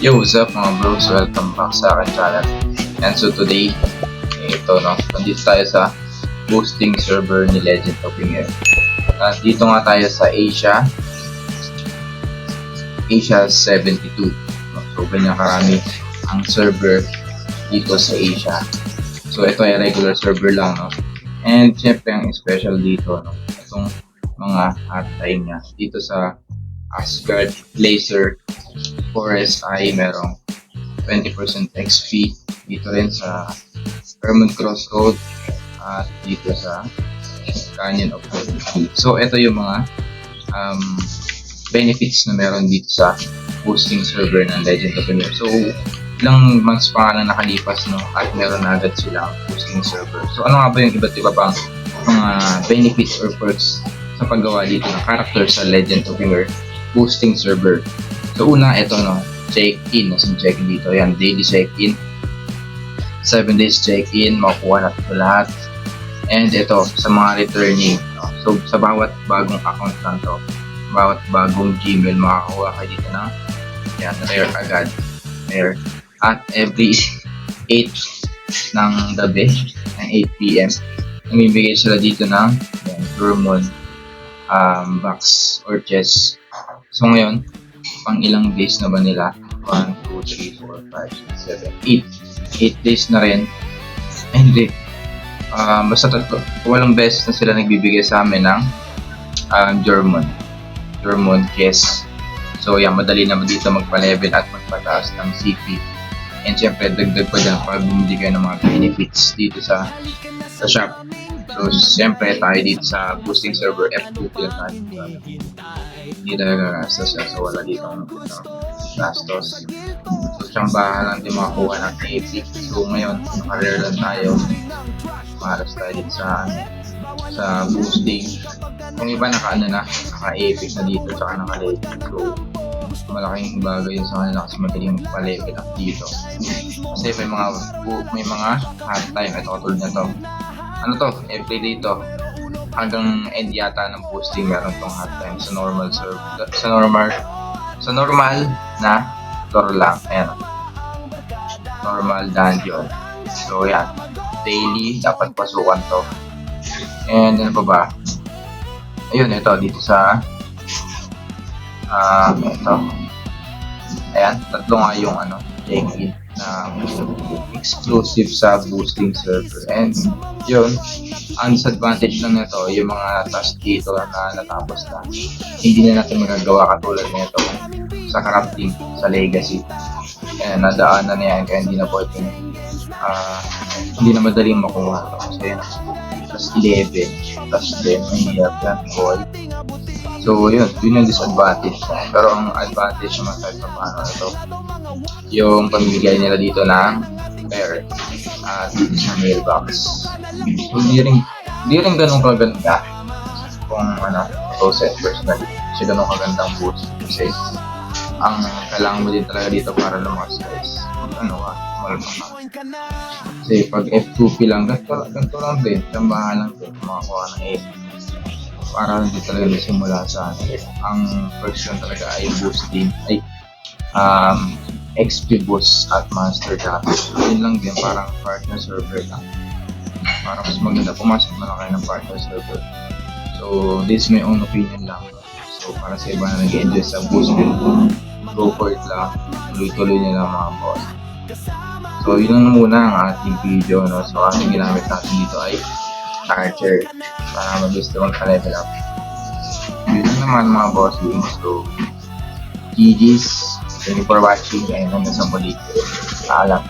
Yo, what's up mga bros? Welcome back sa akin channel. And so today, ito no, nandito tayo sa boosting server ni Legend of Winged. Dito nga tayo sa Asia 72. No? So ganyan karami ang server dito sa Asia. So ito ay regular server lang, no? And syempre ang special dito, no? Itong mga hard time niya dito sa Asgard Laser Forest ay merong 20% XP dito rin sa Hermon Crossroad at dito sa Canyon of Eternity. So ito yung mga benefits na meron dito sa boosting server ng Legend of Winged. So ilang months pa nga na nakalipas, no, at meron na agad silang boosting server. So ano nga ba yung iba't iba pang mga benefits or perks sa paggawa dito ng character sa Legend of Winged boosting server? So una, ito no, check-in. As in check-in dito, yan, daily check-in, 7 days check-in, makukuha natin ito lahat. And ito, sa mga returning, no? So sa bawat bagong account lang to, bawat bagong Gmail, makakuha kayo dito ng yan, rare agad, rare. At every 8 ng gabi, ng 8 PM, namibigay sila dito ng Dormon box or chest. So ngayon, pang ilang days na ba nila? 1, 2, 3, 4, 5, 6, 7, 8 days na rin. Ay, hindi. Basta tatlo. Walang beses na sila nagbibigay sa amin ng Dormon chest. So yan, madali naman dito magpa-level at magpataas ng CP. And syempre, dagdag pa dyan pag bumili kayo ng mga benefits dito sa shop. So syempre, tayo dito sa boosting server F2 lang tayo. Hindi talaga gastos siya, so wala dito gastos. So tsambahan lang din makakuha ng epic. So ngayon, naka-rare lang tayo. Maras tayo dito sa boosting. Kung iba naka-epic na dito, saka naka-legend. So malaking bagay yun sa kanila kasi madaling pa-level up dito. Kasi may mga hard time. Ito katulad na to. Ano to? Everyday to. Hanggang end yata ng boosting meron tong hard time sa normal server. Sa normal na tour lang. Ayan. Normal dungeon. So yan. Daily dapat pasukan to. And ano pa ba? Ayun, ito dito sa ito. Ayan, tatlo nga yung check-in na exclusive sa boosting server. And yun, ang disadvantage lang nito, yung mga task dito na natapos na hindi na natin magagawa katulad nito sa crafting, sa legacy. Ayan, nadaanan na yan, kaya hindi na pwede hindi na madaling makuha. Kasi yan, plus 11, plus 10, mahirap yan, boy. So yun yung disadvantage. Pero ang advantage naman kahit paano ito, yung pamimigay nila dito ng pair dito sa mailbox. So hindi rin ganun kaganda kung process personally. Kasi ganun kagandang boost. Kasi ang kailangan mo din talaga dito para lumakas guys. Malapang ka. Kasi pag F2P lang, ganito lang din. Tambahan lang din. Makakuha ng 8. Para hindi talaga simula sa ang first one talaga ay boosting XP boost at master data. Yun lang din, parang partner server lang. Parang mas maganda pumasok na lang kayo ng partner server. So this is my own opinion lang. So para sa iba na nag-enjoy sa boosting, go for it lang. Tuloy-tuloy nila mga boss. So yun lang muna ang ating video, no? So ang ginamit natin dito ay charger para mabilis na magka-level up. Yun na naman mga boss. So GG's, thank you for watching, and hanggang sa muli. Paalam.